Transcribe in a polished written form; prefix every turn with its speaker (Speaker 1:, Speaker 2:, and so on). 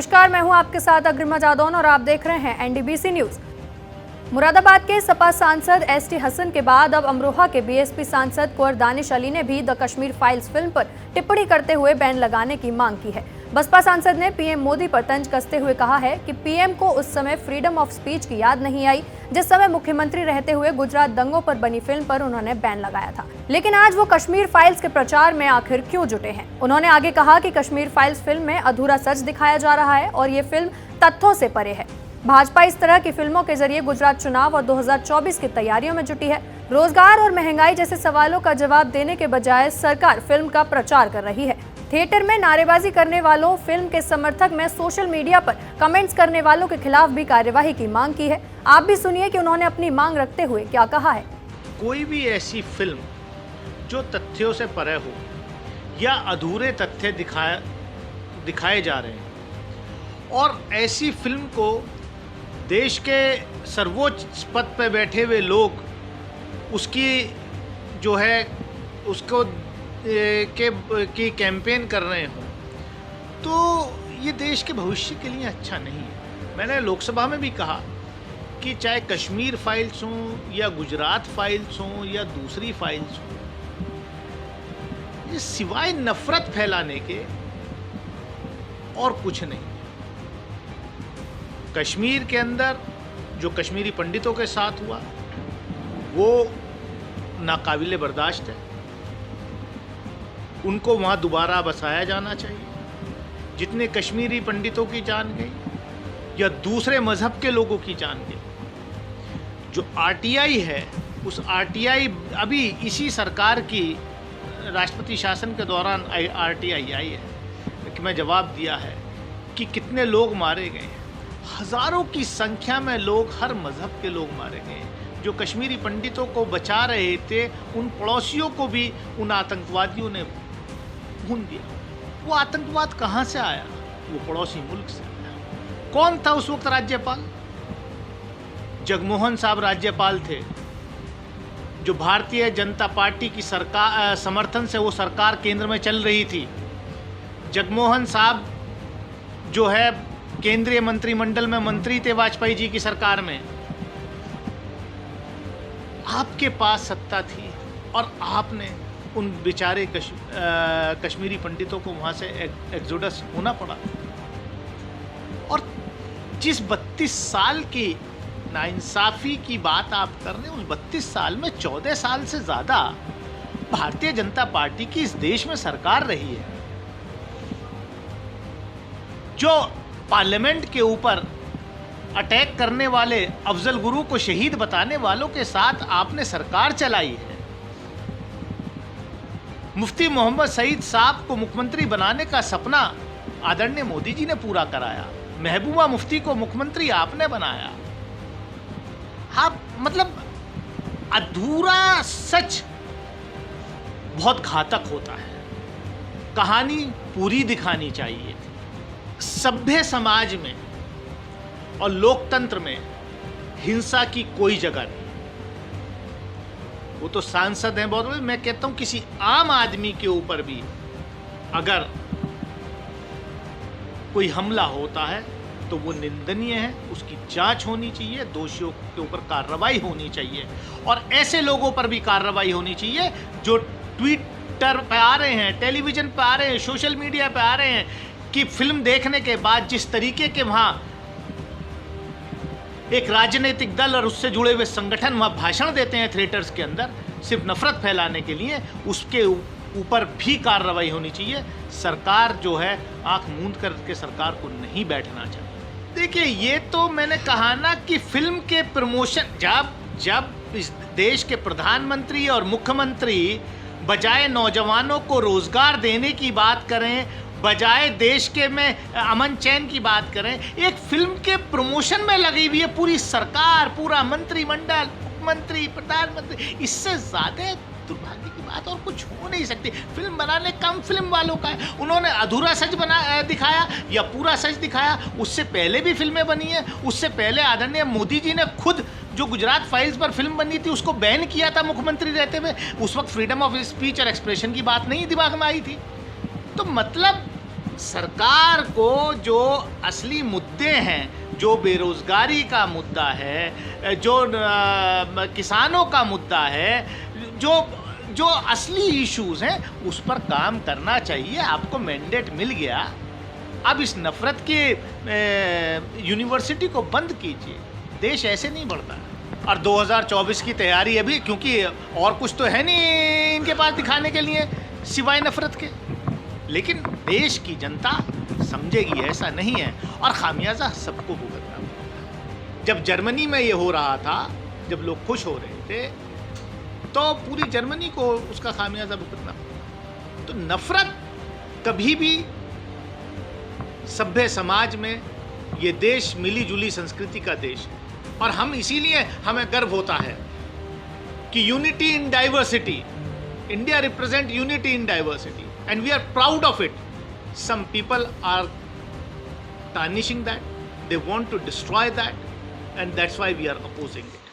Speaker 1: नमस्कार, मैं हूं आपके साथ अग्रिमा जादौन और आप देख रहे हैं एनडीबीसी न्यूज। मुरादाबाद के सपा सांसद एसटी हसन के बाद अब अमरोहा के बीएसपी सांसद कुंवर दानिश अली ने भी द कश्मीर फाइल्स फिल्म पर टिप्पणी करते हुए बैन लगाने की मांग की है। बसपा सांसद ने पीएम मोदी पर तंज कसते हुए कहा है कि पीएम को उस समय फ्रीडम ऑफ स्पीच की याद नहीं आई जिस समय मुख्यमंत्री रहते हुए गुजरात दंगों पर बनी फिल्म पर उन्होंने बैन लगाया था। लेकिन आज वो कश्मीर फाइल्स के प्रचार में आखिर क्यों जुटे हैं? उन्होंने आगे कहा कि कश्मीर फाइल्स फिल्म में अधूरा सच दिखाया जा रहा है और ये फिल्म तथ्यों से परे है। भाजपा इस तरह की फिल्मों के जरिए गुजरात चुनाव और 2024 की तैयारियों में जुटी है। रोजगार और महंगाई जैसे सवालों का जवाब देने के बजाय सरकार फिल्म का प्रचार कर रही है। थिएटर में नारेबाजी करने वालों, फिल्म के समर्थक में सोशल मीडिया पर कमेंट्स करने वालों के खिलाफ भी कार्यवाही की मांग की है। आप भी सुनिए कि उन्होंने अपनी मांग रखते हुए क्या कहा है।
Speaker 2: कोई भी ऐसी फिल्म जो तथ्यों से परे हो या अधूरे तथ्य दिखाए जा रहे हैं और ऐसी फिल्म को देश के सर्वोच्च पद पर बैठे हुए लोग उसकी जो है उसको की कैंपेन कर रहे हो तो ये देश के भविष्य के लिए अच्छा नहीं है। मैंने लोकसभा में भी कहा कि चाहे कश्मीर फाइल्स हों या गुजरात फाइल्स हों या दूसरी फाइल्स हों, ये सिवाय नफरत फैलाने के और कुछ नहीं। कश्मीर के अंदर जो कश्मीरी पंडितों के साथ हुआ वो नाकाबिले बर्दाश्त है। उनको वहाँ दोबारा बसाया जाना चाहिए। जितने कश्मीरी पंडितों की जान गई या दूसरे मजहब के लोगों की जान गई, जो आरटीआई है उस आरटीआई अभी इसी सरकार की राष्ट्रपति शासन के दौरान आरटीआई आई है कि मैं जवाब दिया है कि कितने लोग मारे गए हैं। हजारों की संख्या में लोग, हर मजहब के लोग मारे गए। जो कश्मीरी पंडितों को बचा रहे थे उन पड़ोसियों को भी उन आतंकवादियों ने भून दिया। वो आतंकवाद कहाँ से आया? वो पड़ोसी मुल्क से आया। कौन था उस वक्त राज्यपाल? जगमोहन साहब राज्यपाल थे, जो भारतीय जनता पार्टी की सरकार समर्थन से वो सरकार केंद्र में चल रही थी। जगमोहन साहब जो है केंद्रीय मंत्रिमंडल में मंत्री थे वाजपेयी जी की सरकार में। आपके पास सत्ता थी और आपने उन बेचारे कश्मीरी पंडितों को वहां से एक्सोडस होना पड़ा। और जिस 32 साल की नाइंसाफी की बात आप कर रहे हैं, उस 32 साल में 14 साल से ज़्यादा भारतीय जनता पार्टी की इस देश में सरकार रही है। जो पार्लियामेंट के ऊपर अटैक करने वाले अफजल गुरु को शहीद बताने वालों के साथ आपने सरकार चलाई है। मुफ्ती मोहम्मद सईद साहब को मुख्यमंत्री बनाने का सपना आदरणीय मोदी जी ने पूरा कराया। महबूबा मुफ्ती को मुख्यमंत्री आपने बनाया। आप मतलब अधूरा सच बहुत घातक होता है। कहानी पूरी दिखानी चाहिए। सभ्य समाज में और लोकतंत्र में हिंसा की कोई जगह नहीं। वो तो सांसद हैं बहुत। मैं कहता हूं किसी आम आदमी के ऊपर भी अगर कोई हमला होता है तो वो निंदनीय है, उसकी जांच होनी चाहिए, दोषियों के ऊपर कार्रवाई होनी चाहिए। और ऐसे लोगों पर भी कार्रवाई होनी चाहिए जो ट्विटर पे आ रहे हैं, टेलीविजन पे आ रहे हैं, सोशल मीडिया पे आ रहे हैं कि फिल्म देखने के बाद जिस तरीके के वहां एक राजनीतिक दल और उससे जुड़े हुए संगठन वहां भाषण देते हैं थिएटर्स के अंदर सिर्फ नफरत फैलाने के लिए, उसके ऊपर भी कार्रवाई होनी चाहिए। सरकार जो है आंख मूंद करके सरकार को नहीं बैठना चाहिए। देखिए, ये तो मैंने कहा ना कि फिल्म के प्रमोशन, जब इस देश के प्रधानमंत्री और मुख्यमंत्री बजाय नौजवानों को रोजगार देने की बात करें, बजाय देश के में अमन चैन की बात करें, एक फिल्म के प्रमोशन में लगी हुई है पूरी सरकार, पूरा मंत्रिमंडल, मुख्यमंत्री, प्रधानमंत्री। इससे ज्यादा दुर्भाग्य की बात और कुछ हो नहीं सकती। फिल्म बनाने काम फिल्म वालों का है। उन्होंने अधूरा सच दिखाया या पूरा सच दिखाया? उससे पहले भी फिल्में बनी है। उससे पहले आदरणीय मोदी जी ने खुद जो गुजरात फाइल्स पर फिल्म बनी थी उसको बैन किया था मुख्यमंत्री रहते हुए। उस वक्त फ्रीडम ऑफ स्पीच और एक्सप्रेशन की बात नहीं दिमाग में आई थी। तो मतलब सरकार को जो असली मुद्दे हैं, जो बेरोजगारी का मुद्दा है, जो किसानों का मुद्दा है, जो असली इश्यूज हैं, उस पर काम करना चाहिए। आपको मैंडेट मिल गया, अब इस नफरत के यूनिवर्सिटी को बंद कीजिए। देश ऐसे नहीं बढ़ता। और 2024 की तैयारी अभी, क्योंकि और कुछ तो है नहीं इनके पास दिखाने के लिए सिवाय नफरत के। लेकिन देश की जनता समझेगी ऐसा नहीं है, और खामियाजा सबको भुगतना पड़ेगा। जब जर्मनी में ये हो रहा था, जब लोग खुश हो रहे थे, तो पूरी जर्मनी को उसका खामियाजा भुगतना पड़ा। तो नफरत कभी भी सभ्य समाज में, ये देश मिली जुली संस्कृति का देश है, और हम इसीलिए हमें गर्व होता है कि unity in diversity, India represent unity in diversity, and we are proud of it. Some people are tarnishing that, they want to destroy that, and that's why we are opposing it.